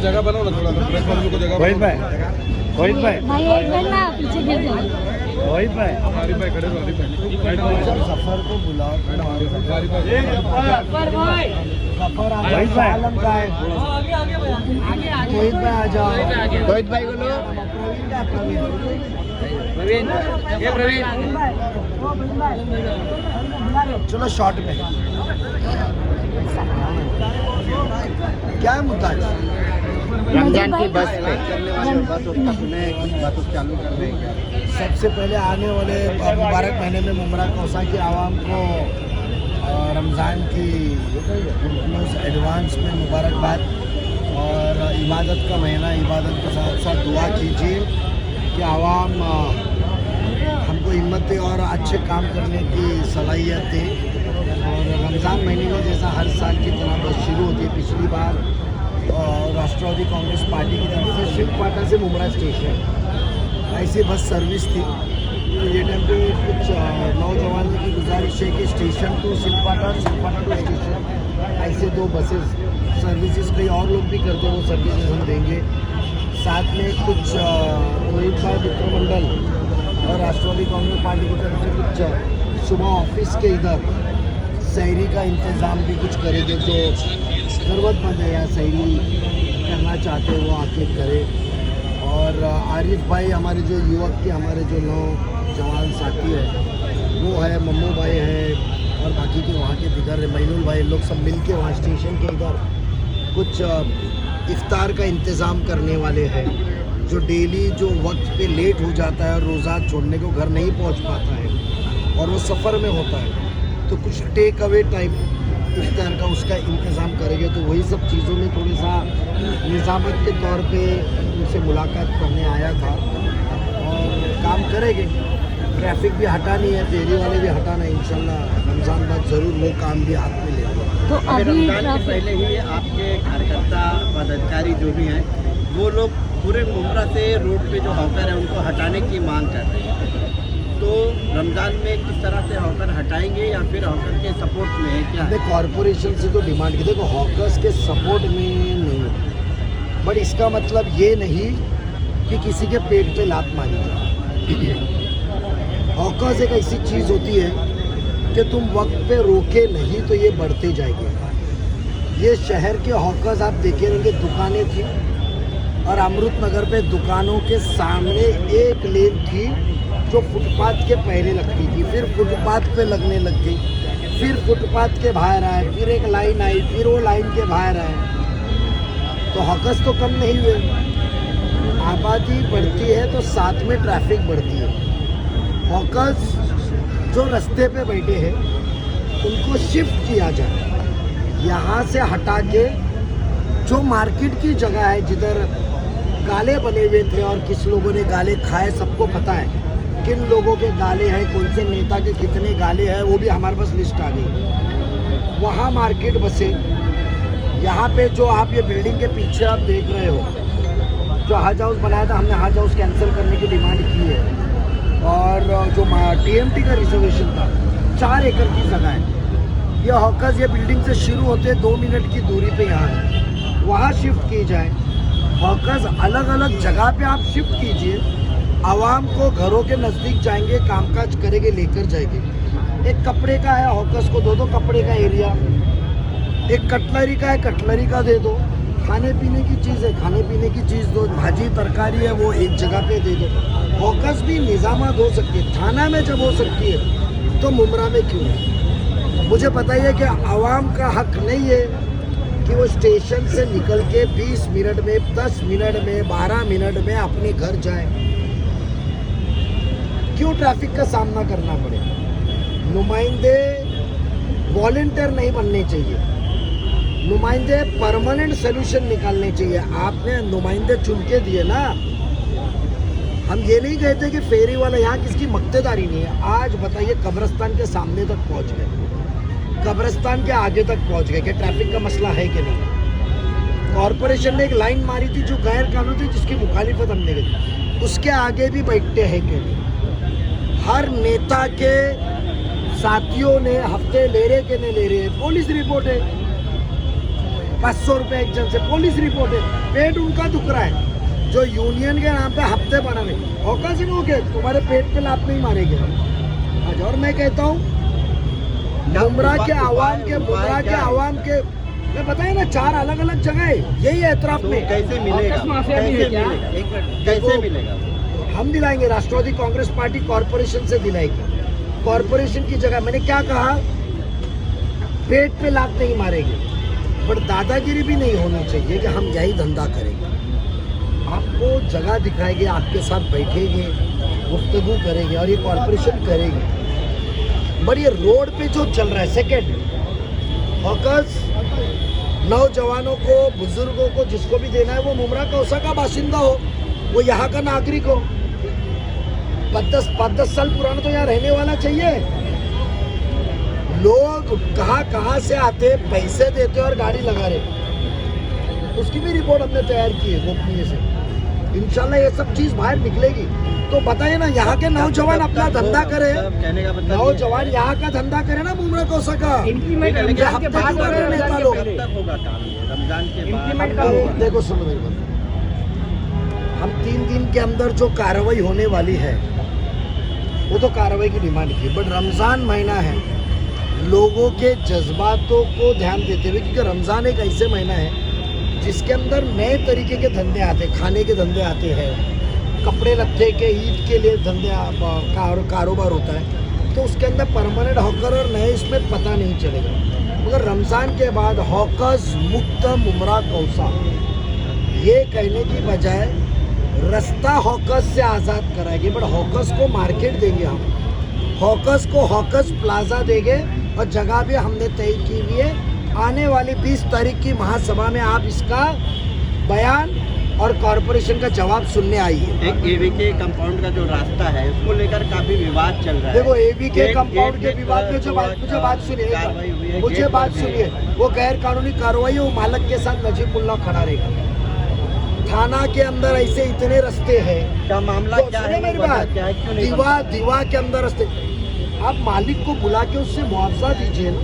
जगह बनाओ ना थोड़ा सा प्रेस वालों को जगह रोहित भाई भाई एक मिनट ना पीछे गिर जाओ। रोहित भाई हमारी भाई खड़े वाली भाई सफर को बुलाओ। हमारी भाई सफर रोहित भाई। आलम का है। रोहित भाई आ जाओ। रोहित भाई को लो। प्रवीण का प्रवीण ये प्रवीण चलो शॉर्ट में क्या है मुद्दा? रमजान की बस पे चलने वाले बस उसका सुने कुछ बात चालू कर रहे हैं। सबसे पहले आने वाले मुबारक महीने में मुमरा कौसा की आवाम को रमज़ान की एडवांस में मुबारकबाद। और इबादत का महीना, इबादत के साथ साथ दुआ कीजिए कि आवाम हमको हिम्मत दे और अच्छे काम करने की सलाहियत दे। और रमज़ान महीने में जैसा हर साल की तरह बस शुरू होती है, पिछली बार राष्ट्रवादी कांग्रेस पार्टी की तरफ से शिवपाटा से मुमरा स्टेशन ऐसी बस सर्विस थी। तो ये टाइम पे कुछ नौजवानों की गुजारिश है कि स्टेशन टू शिवपाटा और शिवपाटा टू स्टेशन ऐसे 2 बसेस सर्विसेज कई और लोग भी करते हैं, वो सर्विसेज हम देंगे। साथ में कुछ रोहित भाई मित्रमंडल और राष्ट्रवादी कांग्रेस पार्टी की तरफ से कुछ सुबह ऑफिस के इधर सहरी का इंतज़ाम भी कुछ करेंगे। जो ज़रूरतमंद है या सहरी करना चाहते हैं वो आके करें। और आरिफ भाई हमारे जो युवक के हमारे जो नौजवान साथी है वो है, मम्मू भाई है और बाकी के वहाँ के दिगर मैनुल भाई, लोग सब मिल के वहाँ स्टेशन के इधर कुछ इफ्तार का इंतज़ाम करने वाले हैं। जो डेली जो वक्त पे लेट हो जाता है और रोज़ा छोड़ने को घर नहीं पहुँच पाता है और वो सफ़र में होता है, तो कुछ टेक अवे टाइप इफ्तार का उसका इंतज़ाम करेंगे। तो वही सब चीज़ों में थोड़ा सा निज़ामत के तौर पे उनसे मुलाकात करने आया था और काम करेंगे। ट्रैफिक भी हटानी है, फेरी वाले भी हटाना है। इंशाल्लाह रमज़ान बाद ज़रूर वो काम भी हाथ में लेंगे। तो अभी रमजान के पहले ही आपके कार्यकर्ता पदाधिकारी जो भी हैं वो लोग पूरे मुमरा से रोड पे जो हॉकर है उनको हटाने की मांग कर रहे हैं। तो रमज़ान में किस तरह से हॉकर हटाएंगे या फिर हॉकर के सपोर्ट में है क्या? कॉरपोरेशन से तो डिमांड की, देखो हॉकर्स के सपोर्ट में नहीं, बट इसका मतलब ये नहीं कि किसी के पेट पे लात मारी जाए। हॉकर्स एक ऐसी चीज़ होती है कि तुम वक्त पे रोके नहीं तो ये बढ़ते जाएंगे। ये शहर के हॉकर्स आप देखे रहेंगे, दुकानें थी और अमृत नगर पे दुकानों के सामने एक लेन थी जो फुटपाथ के पहले लगती थी, फिर फुटपाथ पे लगने लग गई, फिर फुटपाथ के बाहर आए, फिर एक लाइन आई, फिर वो लाइन के बाहर आए। तो हॉकर्स तो कम नहीं हुए। आबादी बढ़ती है तो साथ में ट्रैफिक बढ़ती है। हॉकर्स जो रास्ते पे बैठे हैं उनको शिफ्ट किया जाए, यहाँ से हटा के जो मार्केट की जगह है जिधर गाले बने हुए थे और किस लोगों ने गाले खाए सबको पता है, किन लोगों के गाले हैं, कौन से नेता के कितने गाले हैं, वो भी हमारे पास लिस्ट आ गई। वहाँ मार्केट बसे। यहाँ पे जो आप ये बिल्डिंग के पीछे आप देख रहे हो, जो हज हाउस बनाया था, हमने हज हाउस कैंसिल करने की डिमांड की है। और जो TMT का रिजर्वेशन था 4 एकड़ की जगह है। ये हॉकर्स ये बिल्डिंग से शुरू होते 2 मिनट की दूरी पे यहाँ है, वहाँ शिफ्ट की जाए। हॉकर्स अलग अलग जगह पे आप शिफ्ट कीजिए, आवाम को घरों के नज़दीक जाएंगे, कामकाज करेंगे, लेकर जाएंगे। एक कपड़े का है, हॉकर्स को दो कपड़े का एरिया। एक कटलरी का है, कटलरी का दे दो। खाने पीने की चीज़ है, खाने पीने की चीज़ दो। भाजी तरकारी है वो एक जगह पे दे दो। हॉकर्स भी निज़ामत हो सकती है, थाना में जब हो सकती है तो मुमरा में क्यों नहीं? मुझे पता ही है कि आवाम का हक नहीं है कि वो स्टेशन से निकल के 20 मिनट में, 10 मिनट में, 12 मिनट में अपने घर जाए। क्यों ट्रैफिक का सामना करना पड़े? नुमाइंदे वॉलंटियर नहीं बनने चाहिए, नुमाइंदे परमानेंट सोल्यूशन निकालने चाहिए। आपने नुमाइंदे चुन के दिए ना। हम ये नहीं कहते कि फेरी वाला यहाँ किसकी मक्तेदारी नहीं है। आज बताइए कब्रिस्तान के सामने तक पहुँच गए, कब्रिस्तान के आगे तक पहुँच गए कि ट्रैफिक का मसला है कि नहीं। कॉरपोरेशन ने एक लाइन मारी थी जो गैर कानूनी थी, जिसकी मुखालिफत हमने की, उसके आगे भी बैठते हैं कि नहीं। हर नेता के साथियों ने हफ्ते ले रहे कि नहीं ले रहे, पुलिस रिपोर्ट है। 500 रुपए एक जन से, पुलिस रिपोर्ट है, पेट उनका दुख रहा है, जो यूनियन के नाम पे हफ्ते बनाने, हॉकर्स इन हो गए, तुम्हारे पेट पे लात नहीं मारेंगे आज। और मैं कहता हूँ मुमरा के आवाम के मैं बताया ना 4 अलग अलग जगह है, यही है एतराफ में। कैसे मिलेगा, कैसे मिलेगा? हम दिलाएंगे, राष्ट्रवादी कांग्रेस पार्टी कॉरपोरेशन से दिलाएगी। कॉरपोरेशन की जगह मैंने क्या कहा, पेट पे लात नहीं मारेंगे, पर दादागिरी भी नहीं होनी चाहिए कि हम यही धंधा करेंगे। आपको जगह दिखाएंगे, आपके साथ बैठेंगे, गुफ्तगू करेंगे और ये कॉरपोरेशन करेगी। बट ये रोड पे जो चल रहा है, सेकेंड हॉकर्स, नौजवानों को, बुजुर्गों को, जिसको भी देना है वो मुमरा कौसा का बाशिंदा हो, वो यहाँ का नागरिक हो, 5-10 साल पुराना तो यहाँ रहने वाला चाहिए। लोग कहाँ से आते, पैसे देते और गाड़ी लगा रहे, उसकी भी रिपोर्ट हमने तैयार की है गोपनीय से। इंशाल्लाह ये सब चीज बाहर निकलेगी। तो बताइए ना, यहाँ के नौजवान अपना धंधा करे, नौजवान यहाँ का धंधा करे ना मुमरा कौसा का। देखो सुनो मेरी बात, हम 3 दिन के अंदर जो कार्रवाई होने वाली है वो तो कार्रवाई की डिमांड की, बट रमज़ान महीना है, लोगों के जज्बातों को ध्यान देते हुए, क्योंकि रमज़ान एक ऐसे महीना है जिसके अंदर नए तरीके के धंधे आते हैं, खाने के धंधे आते हैं, कपड़े लत्ते के ईद के लिए धंधे कारोबार होता है, तो उसके अंदर परमानेंट हॉकर और नए इसमें पता नहीं चलेगा। मगर रमज़ान के बाद हॉकर्स मुक्त मुमरा कौसा ये कहने की बजाय रास्ता हॉकर्स से आज़ाद कराएंगे, बट हॉकर्स को मार्केट देंगे, हम हॉकर्स को हॉकर्स प्लाजा देंगे। और जगह भी हमने तय की हुई है, आने वाली 20 तारीख की महासभा में आप इसका बयान और कॉरपोरेशन का जवाब सुनने आई है। एक एवीके कंपाउंड का जो रास्ता है उसको लेकर काफी विवाद चल रहा है। देखो एवीके कंपाउंड के विवाद में जो मुझे बात सुनिए, वो गैर कानूनी कार्रवाई, वो मालक के साथ नजीबुल्लाह खड़ा रहेगा। थाना के अंदर ऐसे इतने रास्ते हैं, क्या मामला क्या है, मेरी बात, दीवा के अंदर रास्ते, आप मालिक को बुला के उससे मुआवजा दीजिए ना।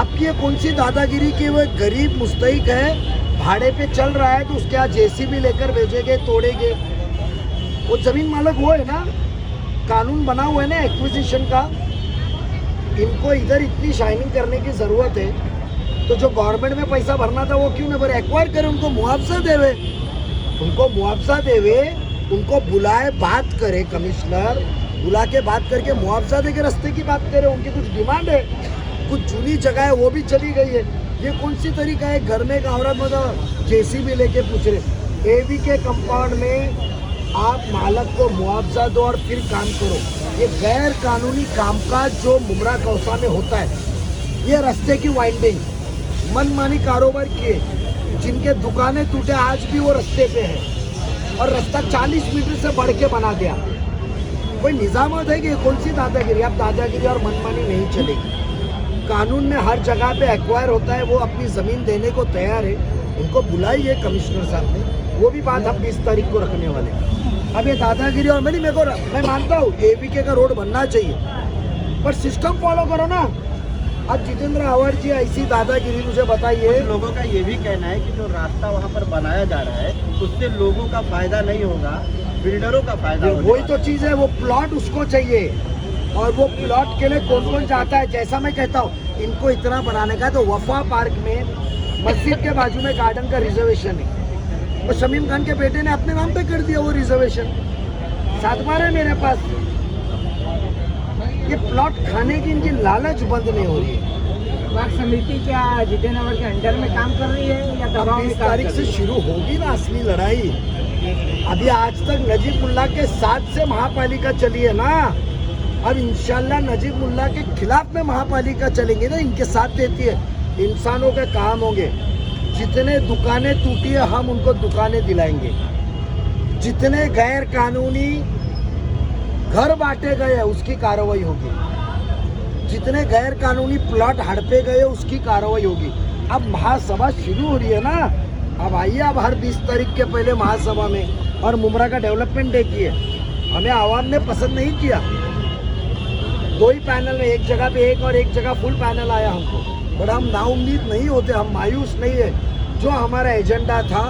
आपकी ये कौन सी दादागिरी की, वो गरीब मुस्तहिक है, भाड़े पे चल रहा है, तो उसके यहाँ जेसीबी लेकर भेजेंगे, तोड़ेंगे। वो जमीन मालिक वो है ना, कानून बना हुआ है ना एक्विजिशन का। इनको इधर इतनी शाइनिंग करने की जरूरत है, तो जो गवर्नमेंट में पैसा भरना था वो क्यों न भरे, एक्वायर करे, उनको मुआवजा देवे, उनको बुलाए, बात करे, कमिश्नर बुला के बात करके मुआवजा दे के रास्ते की बात करे। उनकी कुछ डिमांड है, कुछ जूनी जगह है वो भी चली गई है। ये कौन सी तरीका है, घर में एक औरत मतलब जेसीबी लेके पूछ रहे। एवीके कंपाउंड में आप मालक को मुआवजा दो और फिर काम करो। ये गैर कानूनी कामकाज जो मुमरा कौसा में होता है, ये रास्ते की वाइंडिंग, मनमानी कारोबार किए, जिनके दुकानें टूटे आज भी वो रास्ते पे है, और रास्ता 40 मीटर से बढ़ के बना दिया। कोई निजामत है कि कौन सी दादागिरी? अब दादागिरी और मनमानी नहीं चलेगी। कानून में हर जगह पे एक्वायर होता है, वो अपनी ज़मीन देने को तैयार है, उनको बुलाइए कमिश्नर साहब ने, वो भी बात हम 20 तारीख को रखने वाले हैं। अब ये दादागिरी और मैं मानता हूँ एवीके का रोड बनना चाहिए, पर सिस्टम फॉलो करो ना। अब जितेंद्र अवर जी ऐसी दादागिरी मुझे बताइए। लोगों का ये भी कहना है कि जो रास्ता वहाँ पर बनाया जा रहा है उससे लोगों का फायदा नहीं होगा, बिल्डरों का फायदा होगा। वही तो चीज़ है, वो प्लॉट उसको चाहिए, और वो प्लॉट के लिए कौन कौन चाहता है। जैसा मैं कहता हूँ इनको इतना बनाने का, तो वफा पार्क में मस्जिद के बाजू में गार्डन का रिजर्वेशन है, वो शमीम खान के बेटे ने अपने नाम पे कर दिया वो रिजर्वेशन, 7 बार है मेरे पास। ये प्लॉट खाने की इनकी लालच बंद नहीं हो रही है। समिति क्या जितेंद्र अवर के अंडर में काम कर रही है या दबाव में? 20 तारीख से शुरू होगी ना असली लड़ाई। अभी आज तक नजीबुल्लाह के साथ से महापालिका चली है ना, अब इंशाल्लाह नजीबुल्लाह के खिलाफ में महापालिका चलेंगे ना, इनके साथ देती है, इंसानों के काम होंगे। जितने दुकानें टूटी है हम उनको दुकानें दिलाएंगे, जितने गैर कानूनी घर बांटे गए उसकी कार्रवाई होगी, जितने गैर कानूनी प्लॉट हड़पे गए उसकी कार्रवाई होगी। अब महासभा शुरू हो रही है ना, अब आइए, अब हर 20 तारीख के पहले महासभा में, और मुमरा का डेवलपमेंट डे की है। हमें आवाम ने पसंद नहीं किया, 2 ही पैनल में, एक जगह पे एक और एक जगह फुल पैनल आया हमको। बट हम नाउम्मीद नहीं होते, हम मायूस नहीं है। जो हमारा एजेंडा था,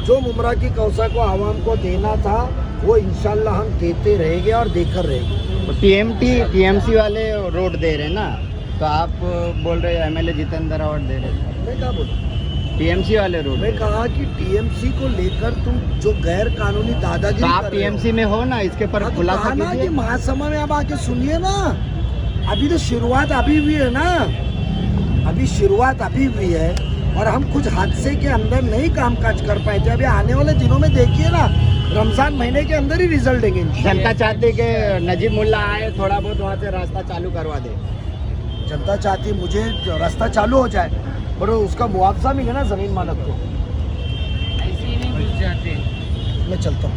जो मुमरा की कौसा को आवाम को देना था, वो इंशाल्लाह हम देते रहेंगे और देकर रहेंगे। टीएमसी वाले रोड दे रहे ना, तो आप बोल रहे एमएलए जितेंद्र अवार्ड दे रहे, मैं क्या बोलूं? टीएमसी वाले रोड। मैं कहा कि टीएमसी को लेकर तुम जो गैर कानूनी दादागिरी तो कर आप रहे हो। टीएमसी में हो ना, इसके पर हाँ, तो खुलासा कहा ना कीजिए। कि महासभा में आप आके सुनिए ना, अभी तो शुरुआत अभी हुई है ना, अभी शुरुआत अभी हुई है और हम कुछ हादसे के अंदर नहीं कामकाज कर पाए थे। अभी आने वाले दिनों में देखिए ना, रमजान महीने के अंदर ही रिजल्ट देंगे इंशाल्लाह। जनता चाहती कि नजीब मुल्ला आए, थोड़ा बहुत वहाँ से रास्ता चालू करवा दे। जनता चाहती मुझे रास्ता चालू हो जाए, पर उसका मुआवजा मिले ना जमीन मालक को। मैं चलता हूँ।